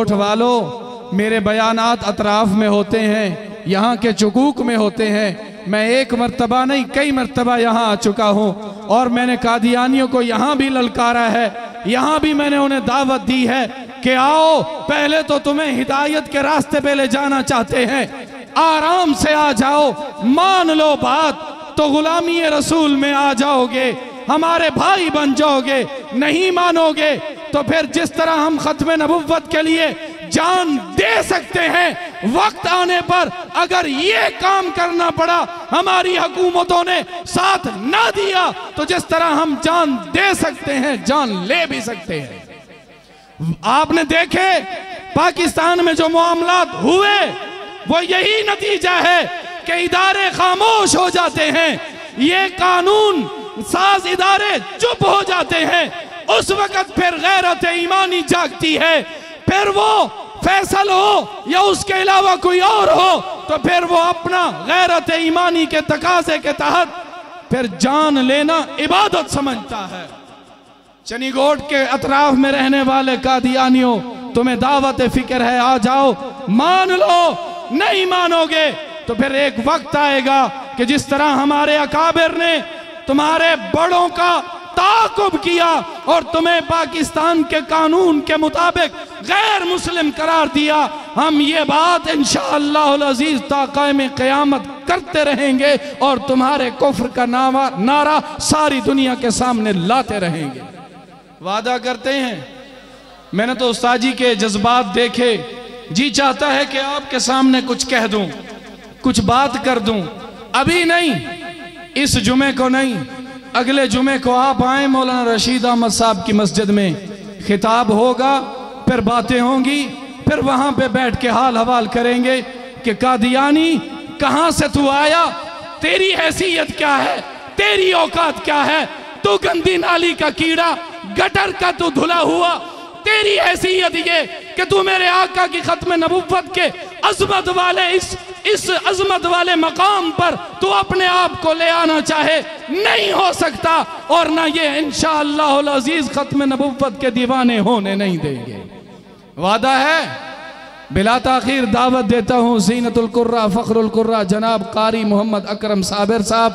चनीगोठ वालों, मेरे बयानात अतराफ में होते हैं, यहाँ के चुकूक में होते हैं। मैं एक मर्तबा नहीं कई मर्तबा यहाँ आ चुका हूँ और मैंने कादियानियों को यहाँ भी ललकारा है, यहाँ भी मैंने उन्हें दावत दी है कि आओ, पहले तो तुम्हें हिदायत के रास्ते पे ले जाना चाहते हैं, आराम से आ जाओ, मान लो बात तो गुलामी रसूल में आ जाओगे, हमारे भाई बन जाओगे। नहीं मानोगे तो फिर जिस तरह हम खत्म नबुव्वत के लिए जान दे सकते हैं, वक्त आने पर अगर ये काम करना पड़ा, हमारी हुकूमतों ने साथ ना दिया, तो जिस तरह हम जान दे सकते हैं, जान ले भी सकते हैं। आपने देखे पाकिस्तान में जो मामलात हुए, वो यही नतीजा है कि इदारे खामोश हो जाते हैं, ये कानून साज इदारे चुप हो जाते हैं। उस वक्त फिर गैरत ईमानी जागती है, फिर वो फैसल हो या उसके अलावा कोई और हो, तो फिर वो अपना गैरत ईमानी के तकाजे के तहत फिर जान लेना इबादत समझता है। चनीगोठ के अतराफ में रहने वाले कादियानियों, तुम्हें दावत फिक्र है, आ जाओ, मान लो। नहीं मानोगे तो फिर एक वक्त आएगा कि जिस तरह हमारे अकाबिर ने तुम्हारे बड़ों का ताकुब किया और तुम्हें पाकिस्तान के कानून के मुताबिक गैर मुस्लिम करार दिया, हम ये बात इंशाअल्लाह अज़ीज़ ता क़याम क़यामत करते रहेंगे और तुम्हारे कुफ्र का नारा सारी दुनिया के सामने लाते रहेंगे। वादा करते हैं। मैंने तो उस्ताद जी के जज्बात देखे, जी चाहता है कि आपके सामने कुछ कह दूं, कुछ बात कर दूं। अभी नहीं, इस जुमे को नहीं, अगले जुमे को आप आए मौलाना रशीद अहमद साहब की मस्जिद में, खिताब होगा, फिर बातें होंगी, फिर वहां पे बैठ के हाल हवाल करेंगे कि कादियानी कहां से तू आया, तेरी हैसियत क्या है, तेरी औकात क्या है, तू गंदी नाली का कीड़ा, गटर का तू धुला हुआ, तेरी हैसियत ये कि तू मेरे आका की खत्म नबुव्वत के अजमत वाले इस अजमत वाले मकाम पर तू अपने आप को ले आना चाहे, नहीं हो सकता। और ना ये इंशाअल्लाह अज़ीज़ खत्म नबुव्वत के दीवाने होने नहीं देंगे। वादा है। बिला ताखीर दावत देता हूँ ज़ीनतुल कुर्रा फ़ख्रुल कुर्रा जनाब कारी मोहम्मद अकरम साबिर साहब,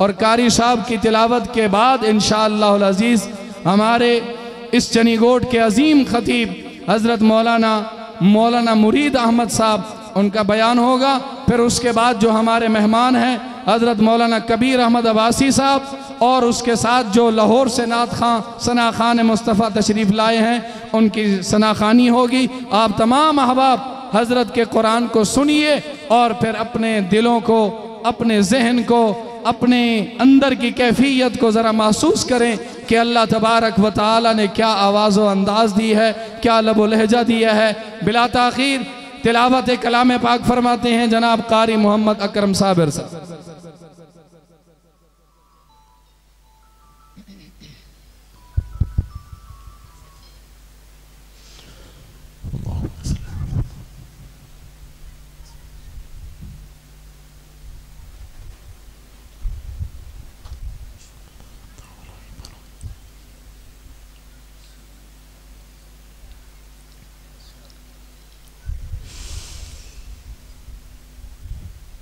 और कारी साहब की तिलावत के बाद इंशाअल्लाह अज़ीज़ हमारे इस चनीगोठ के अजीम खतीब हज़रत मौलाना मुरीद अहमद साहब, उनका बयान होगा। फिर उसके बाद जो हमारे मेहमान हैं हज़रत मौलाना कबीर अहमद अब्बासी साहब, और उसके साथ जो लाहौर से नात खां सना खान मुस्तफ़ा तशरीफ़ लाए हैं, उनकी सना खानी होगी। आप तमाम अहबाब हज़रत के कुरान को सुनिए और फिर अपने दिलों को, अपने जहन को, अपने अंदर की कैफियत को ज़रा महसूस करें कि अल्लाह तबारक व तआला ने क्या आवाज़ व अंदाज़ दी है, क्या लब व लहजा दिया है। बिला ताख़ीर तिलावत कलाम पाक फरमाते हैं जनाब कारी मोहम्मद अकरम साबिर साहब।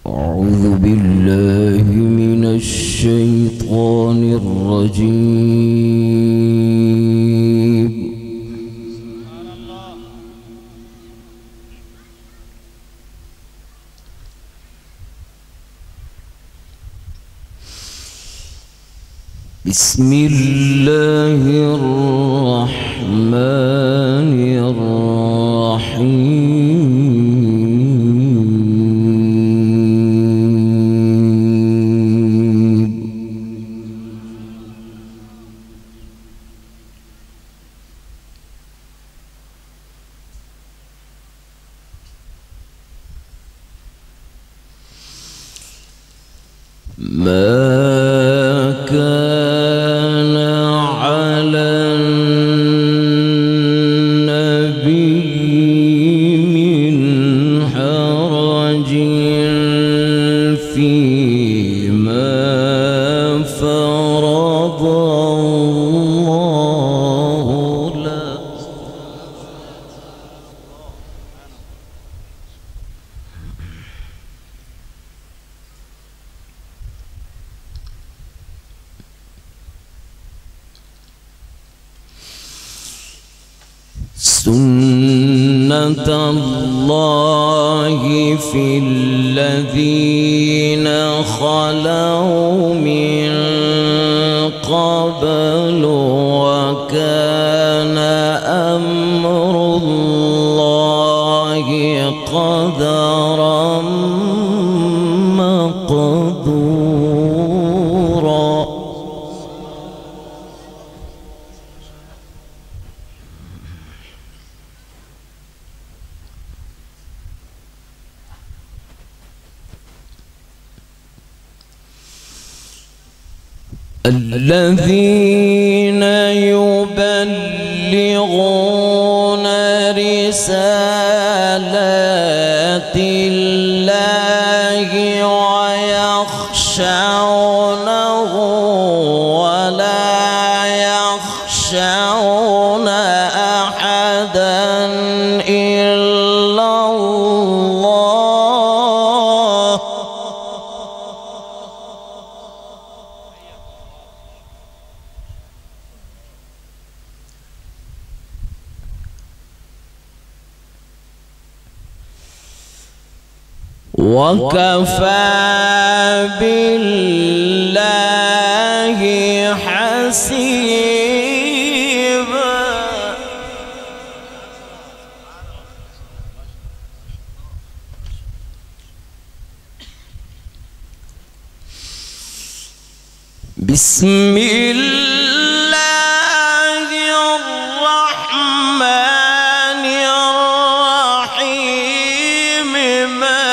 أعوذ بالله من الشيطان الرجيم بسم الله الرحمن الرحيم ما كان على النبي من حرج فيما فرض الله له سنة الله في الذين خلوا من قبل وكان أمر الله قدرا مقدورا. الذين يبلغون رسالات الله ويخشونه ولا يخشون أحدا إلا الله. وكفى بالله حسيبا. بسم الله الرحمن الرحيم. ما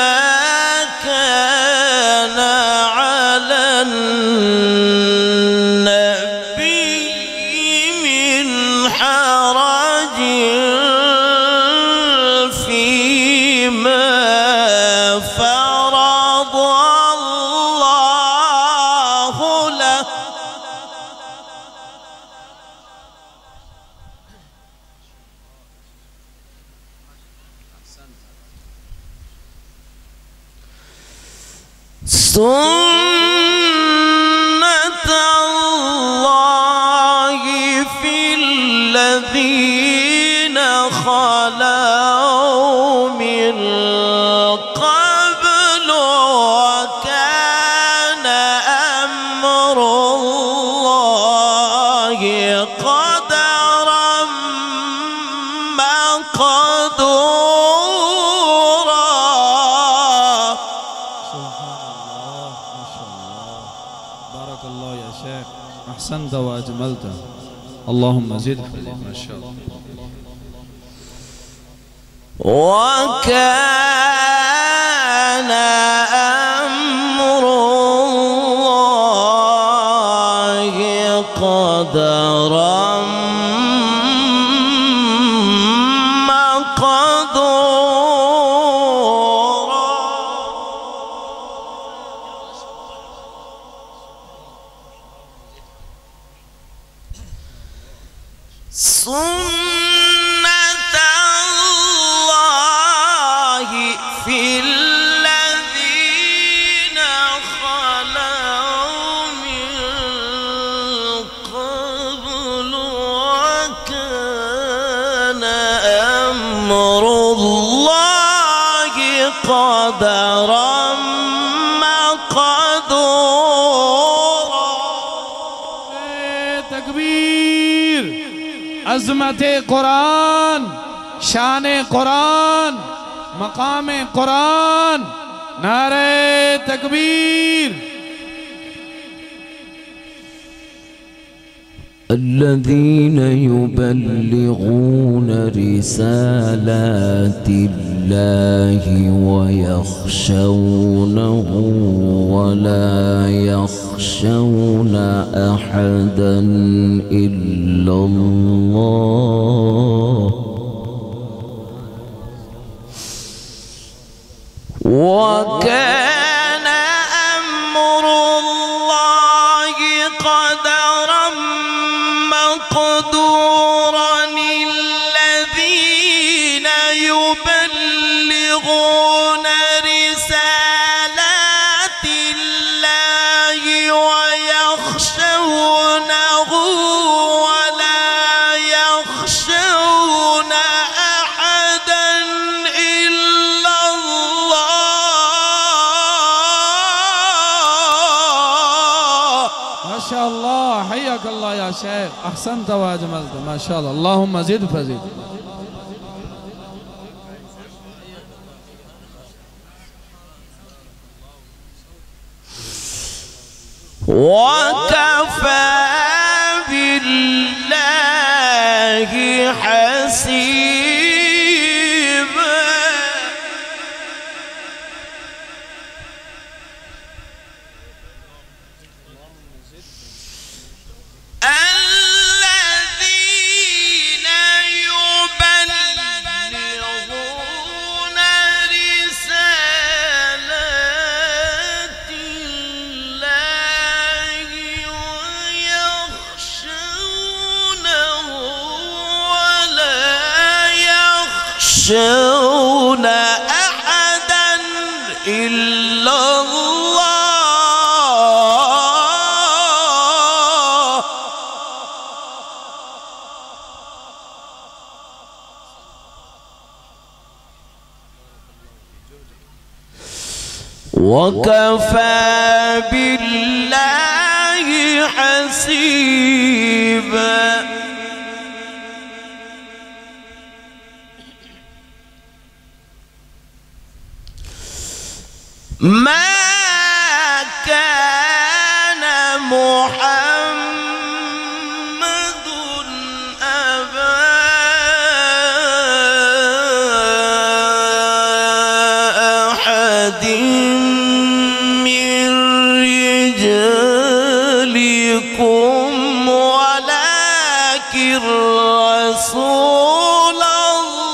كان على النبي من حرج فيما فرض الله له. سنة الله في الذين خلوا من قبل وكان أمر الله قدرا مقدورا. بارك الله يا شيخ، أحسنت وأجملت، اللهم زد ما شاء الله. وكان أمر الله قدرا مقدورا. سنة الله في الذين خلوا من قبل وكان أمر الله قدرا مقدورا. تکبیر، عظمت قرآن، شان قرآن، مقام قرآن، نعرہ تکبیر. الذين يبلغون رسالات الله ويخشونه ولا يخشون أحدا إلا الله. وكان أمر الله قدرا مقدورا. الذين يبلغون رسالات الله ويخشونه ولا يخشون बारकल्लाह या शेख, अहसनत व अजमलत, माशाअल्लाह, अल्लाहुम्मा ज़िद फज़िद। वकफ़ा बिल्लाहि हसीबा। الذين يبلغون رسالات الله ويخشونه ولا يخشون أحدا إلا الله. وكفى بالله حسيبا. ما كان محمد أبا أحد من رجالكم ولكن رسول الله.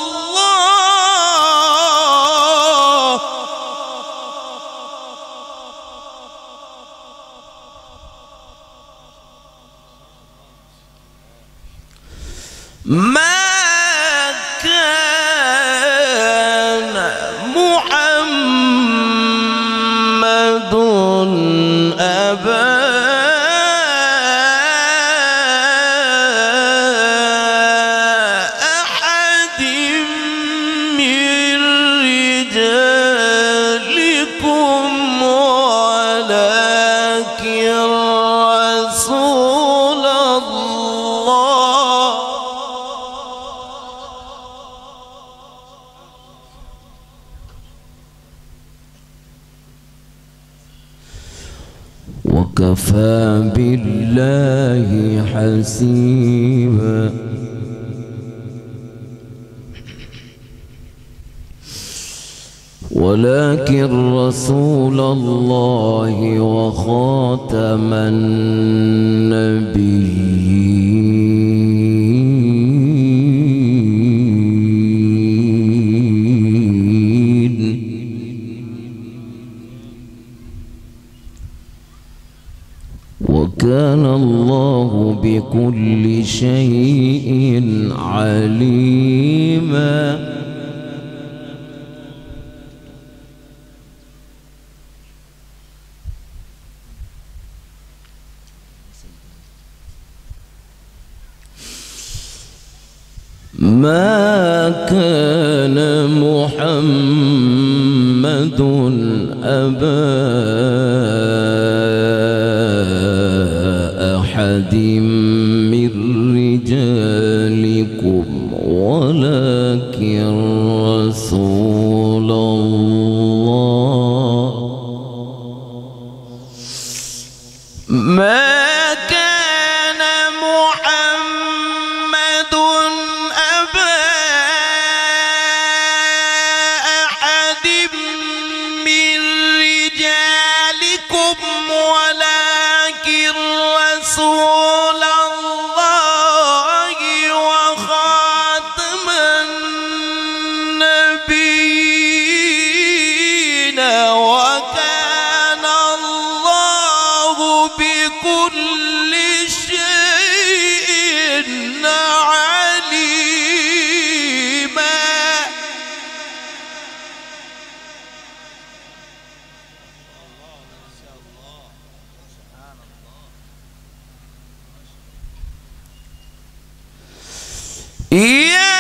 ما كان محمد أبا أحد من رجالكم ولكن رسول الله. وكفى بالله حسيبا. ولكن رسول الله وخاتم النبيين. وكان الله بكل شيء عليما. ما كان محمد أبا أحد من رجالكم ولكن رسول الله. ما كان محمد أبا أحد من رجالكم ولكن رسول الله وخاتم النبيين. وكان الله بكل شيء عليما. يا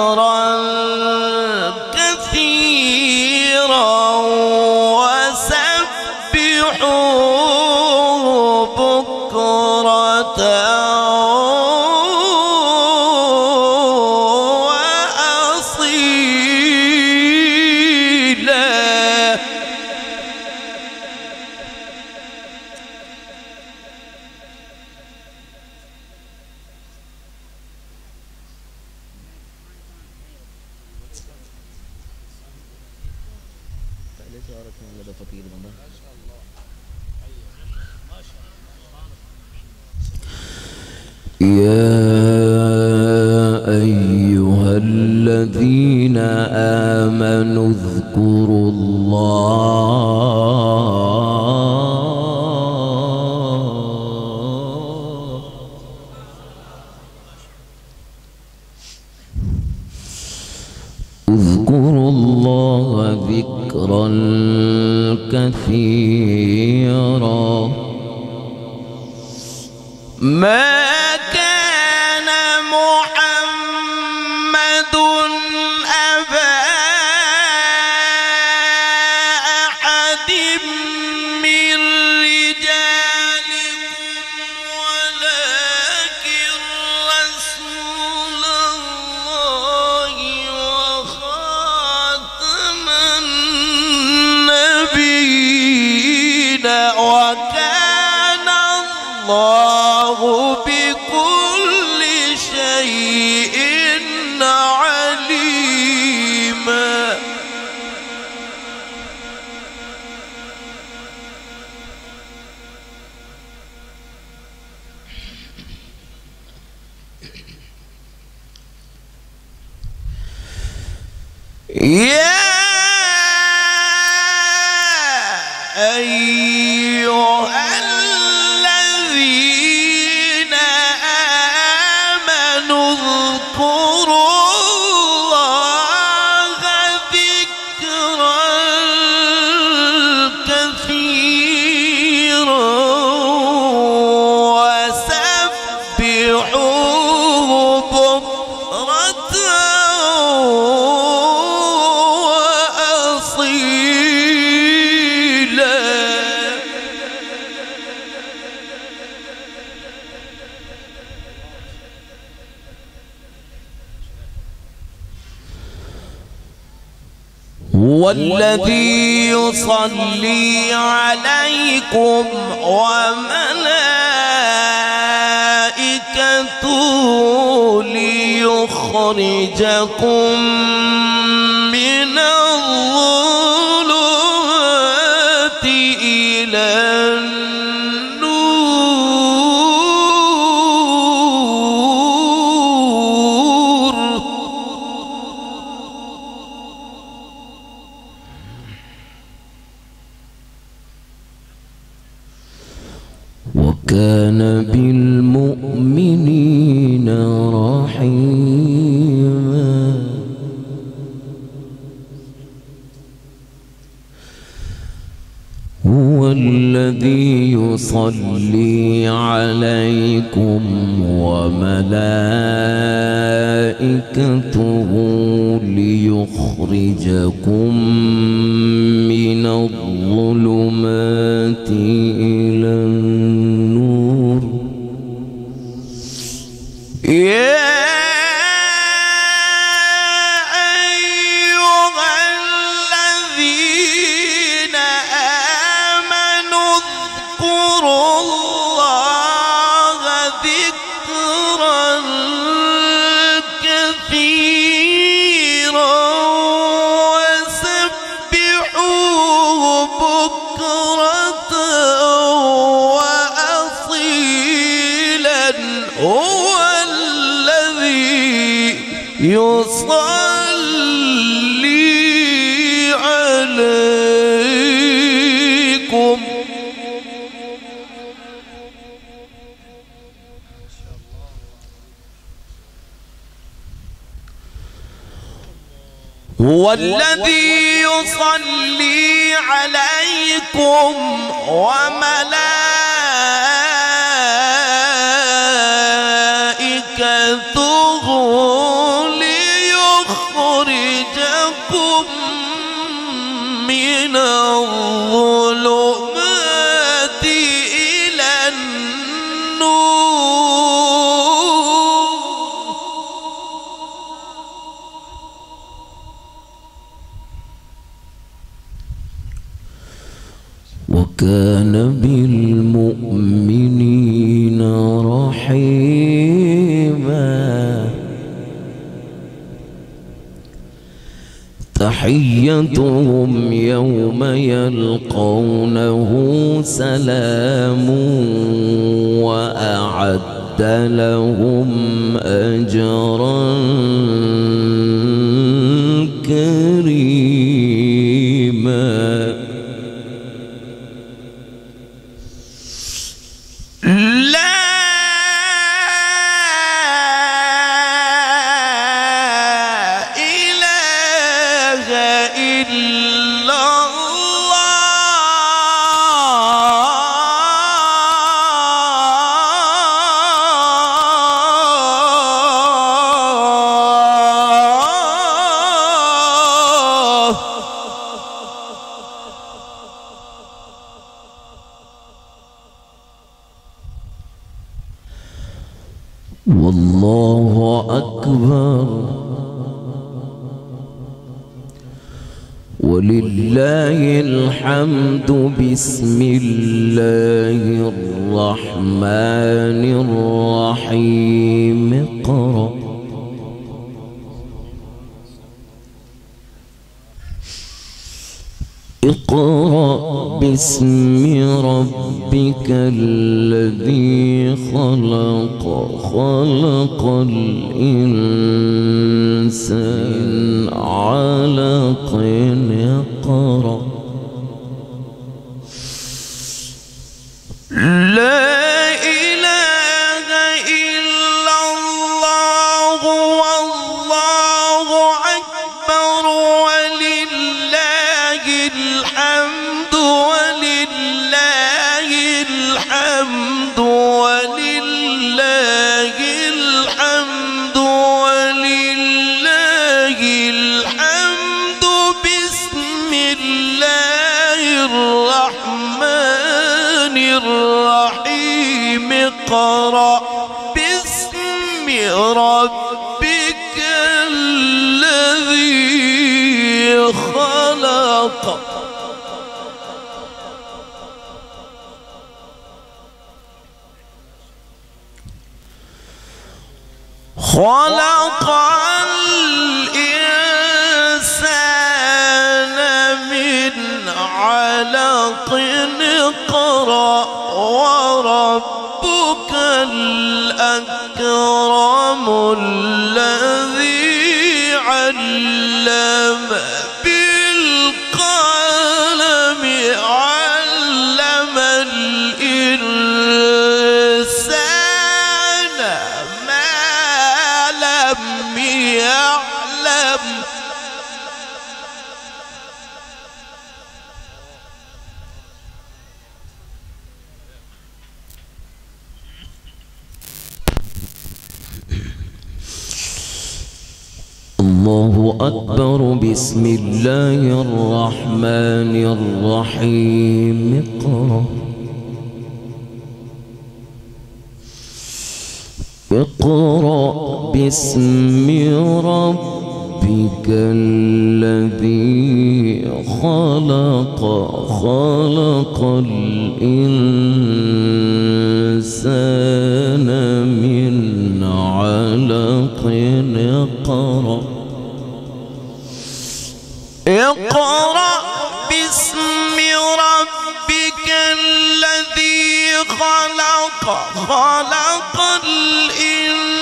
ذكرا كثيرا وسبحوه بكرة وأصيلا. يا أيها الذين آمنوا اذكروا الله ذكرا كثيرا. ما كان محمد أبا أحد من رجالكم ولكن رسول الله وخاتم النبيين وكان الله بكل شيء عليما. يا أيها الذين آمنوا اذكروا الله ذكرا كثيرا وسبحوه بكرة وأصيلا. هو الذي يصلي عليكم وملائكته ليخرجكم من الظلمات إلى النور. وكان بالمؤمنين رحيما. هو الذي يصلي عليكم وملائكته ليخرجكم من الظلمات إلى النور. يا أيها الذين آمنوا اذكروا الله ذكرا كثيرا وسبحوه بكرة وأصيلا. هو الذي يصلي عليكم هو الذي يصلي عليكم وملائكته ليخرجكم يخرجكم من الظلمات إلى النور وكان بالمؤمنين رحيما تحيتهم يوم يلقونه سلام وأعد لهم أجرا كريما والله أكبر ولله الحمد بسم الله الرحمن الرحيم اقرأ باسم ربك الذي خلق خلق الإنسان علق اقرأ لا إله إلا الله والله أكبر ولله الحمد ولله الحمد ولله الحمد ولله الحمد بسم الله الرحمن الرحيم اقرأ باسم ربك الذي خلق خلق الإنسان من علق اقرأ وربك الأكرم الذي علم بالقلم علم الإنسان ما لم يعلم الله أكبر بسم الله الرحمن الرحيم اقرأ باسم ربك الذي خلق خلق الإنسان من علق اقرأ باسم ربك الذي خلق خلق الإنسان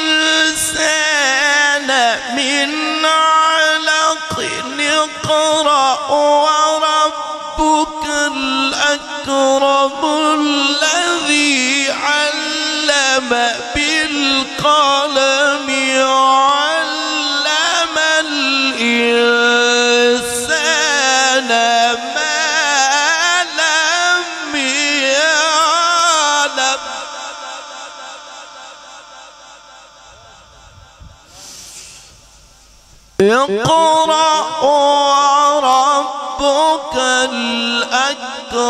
من علق اقرأ وربك الأكرم الذي علم بالقلم علم الإنسان ما لم يعلم اقرأ وربك الأكرم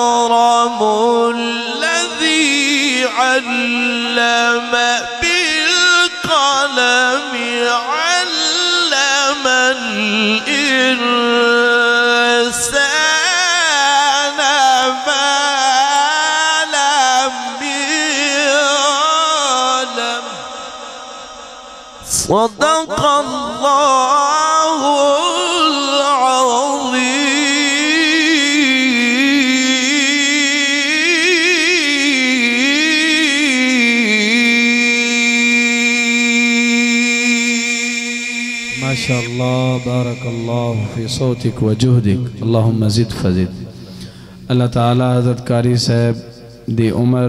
الذي علم بالقلم علم الإنسان ما لم يعلم. صدق الله العظيم. ما شاء الله بارك الله في صوتك وجهدك اللهم زد فزد. अल्लाह ताला हज़रत कारी साहब दी उम्र